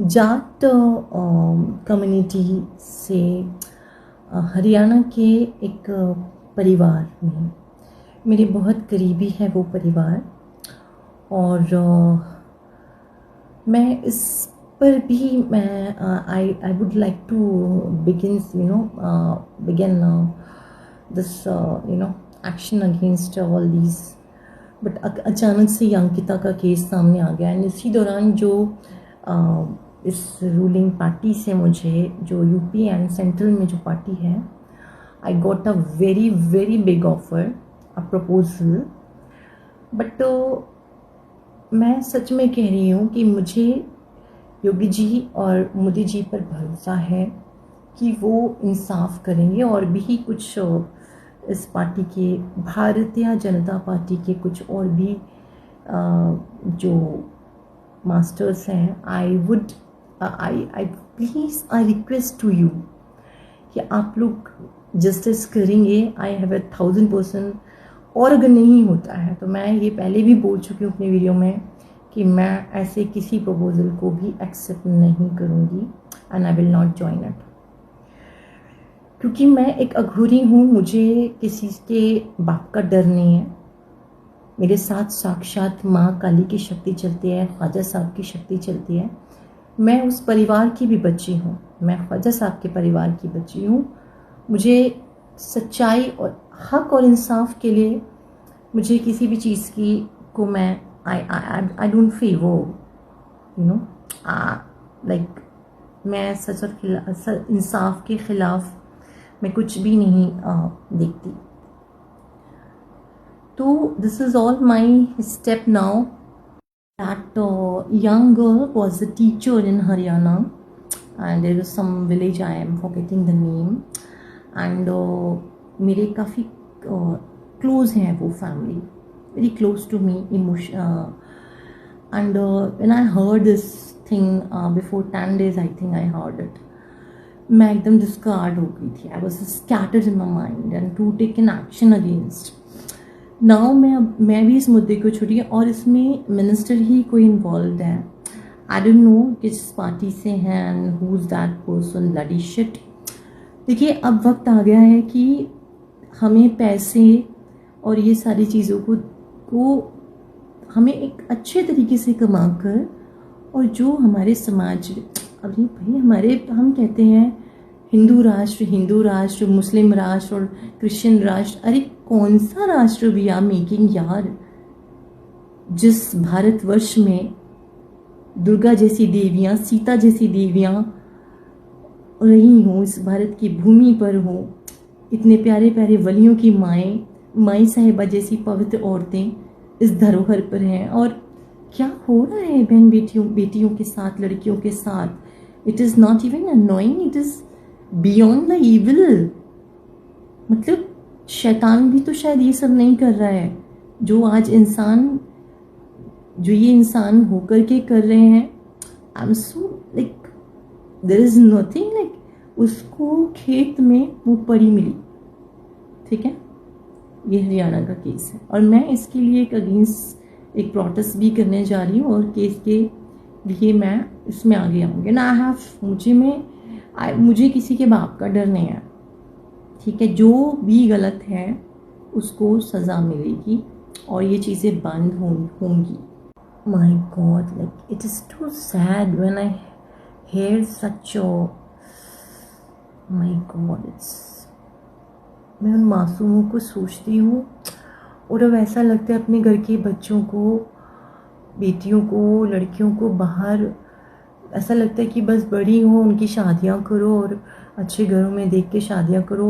Jat community से हरियाणा के एक परिवार में मेरे बहुत करीबी है वो परिवार। और मैं इस पर भी मैं I would like to begin this action against all these. But अचानक से अंकिता का केस सामने आ गया एंड इसी दौरान जो इस रूलिंग पार्टी से मुझे जो यूपी एंड सेंट्रल में जो पार्टी है, I got a very very big offer, a proposal. But मैं सच में कह रही हूँ कि मुझे योगी जी और मोदी जी पर भरोसा है कि वो इंसाफ करेंगे और भी कुछ इस पार्टी के भारतीय जनता पार्टी के कुछ और भी जो मास्टर्स हैं, I please I request to you कि आप लोग जस्टिस करेंगे। I have 1000%। और अगर नहीं होता है तो मैं ये पहले भी बोल चुकी हूँ अपने वीडियो में कि मैं ऐसे किसी प्रपोजल को भी एक्सेप्ट नहीं करूँगी and I will not join it, क्योंकि मैं एक अघोरी हूँ। मुझे किसी के बाप का डर नहीं है। मेरे साथ साक्षात माँ काली की शक्ति चलती है, ख्वाजा साहब की शक्ति चलती है। मैं उस परिवार की भी बच्ची हूँ, मैं ख्वाजा साहब के परिवार की बच्ची हूँ। मुझे सच्चाई और हक और इंसाफ के लिए मुझे किसी भी चीज़ की को मैं आई डोंट फील वो लाइक मैं सच और इंसाफ के ख़िलाफ़ मैं कुछ भी नहीं देखती। तो this is all my step now. That young girl was a teacher in Haryana, and there was some village, I am forgetting the name, and मेरे काफ़ी close हैं वो family, very close to me and when I heard this thing before 10 days I think I heard it, मैं एकदम discard हो गई थी। I was scattered in my mind and to take an action against। Now मैं भी इस मुद्दे को छुड़ी और इसमें मिनिस्टर ही कोई इन्वॉल्व है। आई डोंट नो किस पार्टी से हैं and who is that person, bloody shit. देखिए अब वक्त आ गया है कि हमें पैसे और ये सारी चीज़ों को हमें एक अच्छे तरीके से कमा कर, और जो हमारे समाज अभी भाई हमारे हम कहते हैं हिंदू राष्ट्र, मुस्लिम राष्ट्र और क्रिश्चियन राष्ट्र। अरे कौन सा राष्ट्र वी आर मेकिंग यार। जिस भारतवर्ष में दुर्गा जैसी देवियाँ, सीता जैसी देवियाँ रही हों, इस भारत की भूमि पर हो, इतने प्यारे प्यारे वलियों की माएँ साहिबा जैसी पवित्र औरतें इस धरोहर पर हैं, और क्या हो रहा है बहन बेटियों के साथ, लड़कियों के साथ। It is not even annoying, it is beyond the evil. मतलब शैतान भी तो शायद ये सब नहीं कर रहा है जो आज ये इंसान होकर के कर रहे हैं। I am so like there is nothing like उसको खेत में वो परी मिली, ठीक है। ये हरियाणा का केस है और मैं इसके लिए एक अगेंस्ट एक प्रोटेस्ट भी करने जा रही हूँ और केस के लिए मैं इसमें आगे आऊँगी ना। मुझे किसी के बाप का डर नहीं है, ठीक है। जो भी गलत है उसको सज़ा मिलेगी और ये चीज़ें बंद होंगी। My god, like it is too sad when I hear such my god. मैं उन मासूमों को सोचती हूँ और अब ऐसा लगता है अपने घर के बच्चों को, बेटियों को, लड़कियों को बाहर ऐसा लगता है कि बस बड़ी हो, उनकी शादियाँ करो और अच्छे घरों में देख के शादियाँ करो,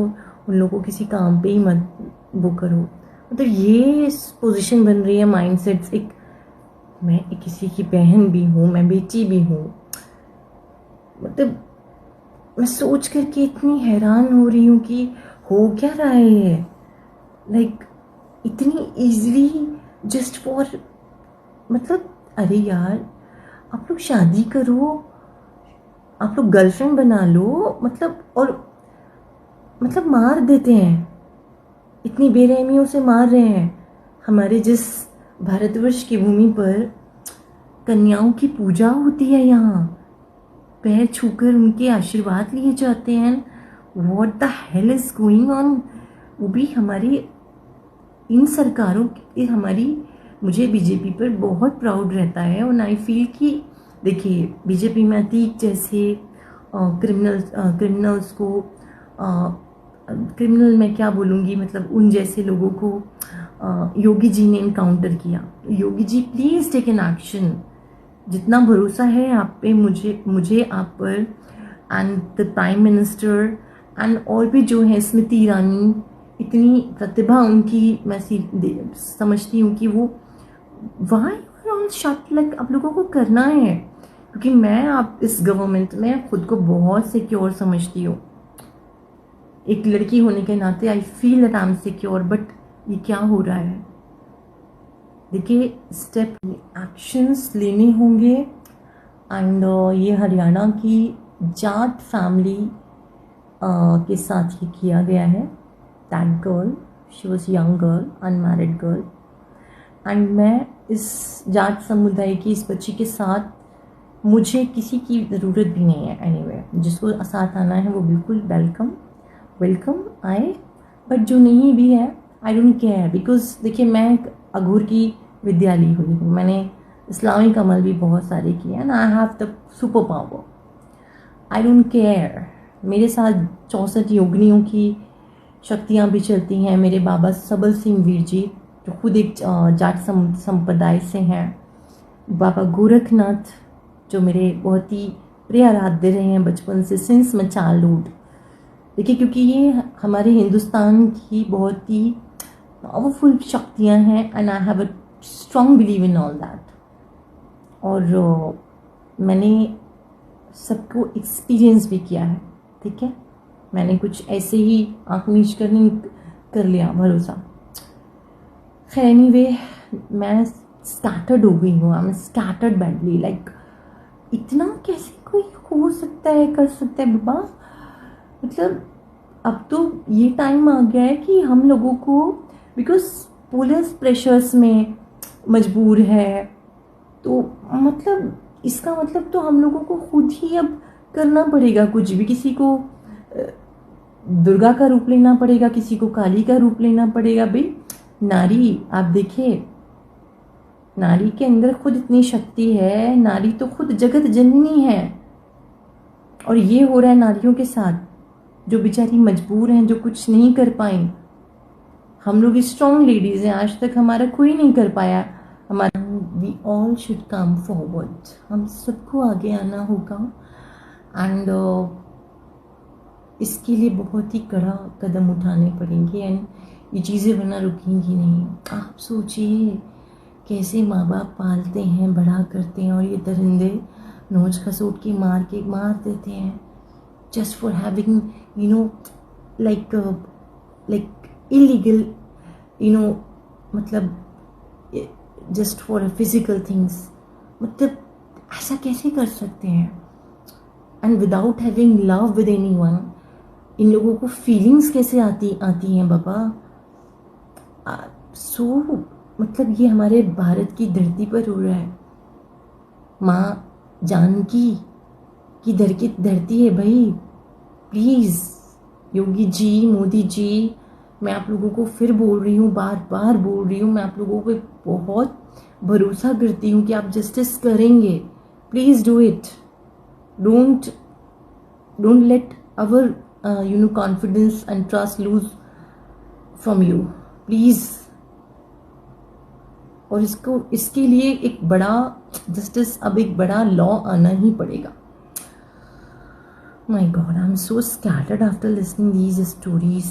उन लोगों को किसी काम पे ही मत वो करो। मतलब ये पोजीशन बन रही है माइंडसेट्स। मैं किसी की बहन भी हूँ, मैं बेटी भी हूँ। मतलब मैं सोच करके इतनी हैरान हो रही हूँ कि हो क्या रहा है। लाइक इतनी ईजिली जस्ट फॉर, मतलब अरे यार आप लोग शादी करो, आप लोग गर्लफ्रेंड बना लो, मतलब मार देते हैं, इतनी बेरहमियों से मार रहे हैं हमारे जिस भारतवर्ष की भूमि पर। कन्याओं की पूजा होती है यहाँ, पैर छूकर उनके आशीर्वाद लिए जाते हैं। What the hell is going on. वो भी हमारी इन सरकारों की, हमारी, मुझे बीजेपी पर बहुत प्राउड रहता है। और आई फील कि देखिए बीजेपी में अतीक जैसे क्रिमिनल्स को, क्रिमिनल मैं क्या बोलूँगी, मतलब उन जैसे लोगों को योगी जी ने इनकाउंटर किया। Yogi ji please take an action. जितना भरोसा है आप पे, मुझे आप पर, and the prime minister and और भी जो है, स्मृति ईरानी, इतनी प्रतिभा उनकी, मैं समझती हूँ कि वो वाई ऑल शट, लाइक आप लोगों को करना है। क्योंकि मैं आप इस गवर्नमेंट में खुद को बहुत सिक्योर समझती हूँ। एक लड़की होने के नाते I feel that I am secure, but ये क्या हो रहा है। देखिए स्टेप एक्शंस लेने होंगे। एंड ये हरियाणा की जाट फैमिली के साथ ये किया गया है। That girl, she was young girl, unmarried girl, and मैं इस जाट समुदाय की इस बच्ची के साथ, मुझे किसी की ज़रूरत भी नहीं है। एनीवे जिसको साथ आना है वो बिल्कुल वेलकम आए, बट जो नहीं भी है आई डोंट केयर। बिकॉज देखिए मैं एक अघोर की विद्यालय हुई हूँ, मैंने इस्लामिक अमल भी बहुत सारे किए हैं, I have the super power, I don't care. मेरे साथ 64 योगिनियों की शक्तियाँ भी चलती हैं। मेरे बाबा सबल सिंह वीर जी जो खुद एक जाट संप्रदाय से हैं, बाबा गोरखनाथ जो मेरे बहुत ही प्रिय आराध्य रहे हैं बचपन से, सिंस मैं चाइल्डहुड। देखिए क्योंकि ये हमारे हिंदुस्तान की बहुत ही पावरफुल शक्तियाँ हैं, and I have a strong believe in all that. और मैंने सबको एक्सपीरियंस भी किया है, ठीक है। मैंने कुछ ऐसे ही आँख मीच कर नहीं कर लिया भरोसा। खैर एनीवे मैं स्कैटर्ड हो गई हूँ, I am scattered badly. Like इतना कैसे कोई हो सकता है, कर सकता है बाबा। मतलब अब तो ये टाइम आ गया है कि हम लोगों को, बिकॉज पुलिस प्रेशर्स में मजबूर है, तो मतलब इसका मतलब तो हम लोगों को खुद ही अब करना पड़ेगा कुछ भी। किसी को दुर्गा का रूप लेना पड़ेगा, किसी को काली का रूप लेना पड़ेगा। भाई नारी, आप देखिए नारी के अंदर खुद इतनी शक्ति है, नारी तो खुद जगत जननी है। और ये हो रहा है नारियों के साथ, जो बेचारी मजबूर हैं, जो कुछ नहीं कर पाई। हम लोग स्ट्रॉन्ग लेडीज़ हैं, आज तक हमारा कोई नहीं कर पाया। हमारा we all should come forward, हम सबको आगे आना होगा। एंड इसके लिए बहुत ही कड़ा कदम उठाने पड़ेंगे, एंड ये चीज़ें वरना रुकेंगी नहीं। आप सोचिए कैसे माँ बाप पालते हैं, बड़ा करते हैं, और ये दरिंदे नोच खसोट के मार देते हैं, just for having, you know, like illegal, you know, मतलब just for physical things। मतलब ऐसा कैसे कर सकते हैं। and without having love with anyone, इन लोगों को फीलिंग्स कैसे आती हैं बाबा। मतलब ये हमारे भारत की धरती पर हो रहा है। माँ जानकी की धरती है भाई। प्लीज़ योगी जी, मोदी जी, मैं आप लोगों को फिर बोल रही हूँ, बार बार बोल रही हूँ, मैं आप लोगों पे बहुत भरोसा करती हूँ कि आप जस्टिस करेंगे। Please do it. Don't let our confidence and trust lose from you, please. और इसके लिए एक बड़ा जस्टिस, अब एक बड़ा लॉ आना ही पड़ेगा। My God, I'm so scattered after listening these stories.